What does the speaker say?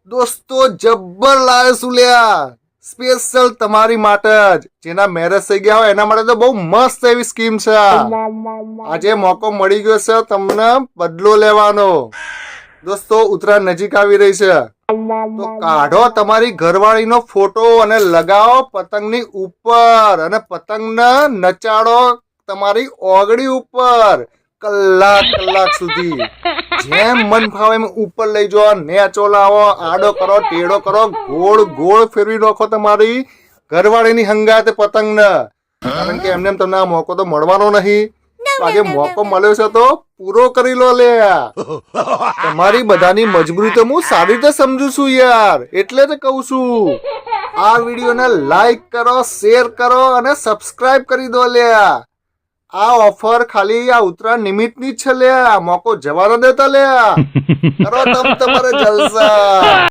દોસ્તો જબ્બર લાવે સુલ્યા સ્પેશિયલ તમારી માટે જ જેના મેરેજ થઈ ગયા હોય એના માટે તો બહુ મસ્ત એવી સ્કીમ છે આજે મોકો મળી ગયો છે તમને બદલો લેવાનો દોસ્તો ઉત્તરાયણ નજીક આવી રહી છે તો કાઢો તમારી ઘરવાળીનો ફોટો અને લગાવો પતંગની ઉપર અને પતંગને નચાડો તમારી ઓગળી ઉપર કલાક સુધી જેમ મન ફાવે એમ ઉપર લઈ જાઓ નેચો લાવો આડો કરો ટેડો કરો ગોળ ફેરવી નાખો તમારી ઘરવાળીની હંગાતે પતંગને કારણ કે એમને તમને આ મોકો તો મળવાનો નહીં આજે મોકો મળ્યો છે તો પૂરો કરી લો લે તમારી બધાની મજબૂરી તો હું સારી રીતે સમજુ છું યાર એટલે જ કહું છું આ વિડીયોને લાઈક કરો શેર કરો અને સબસ્ક્રાઇબ કરી દો લે આ ઓફર ખાલી આ ઉત્તરાયણ નિમિત્તની જ છે લે મોકો જવાનો દેતા લે કરો તમ તમારે જલસા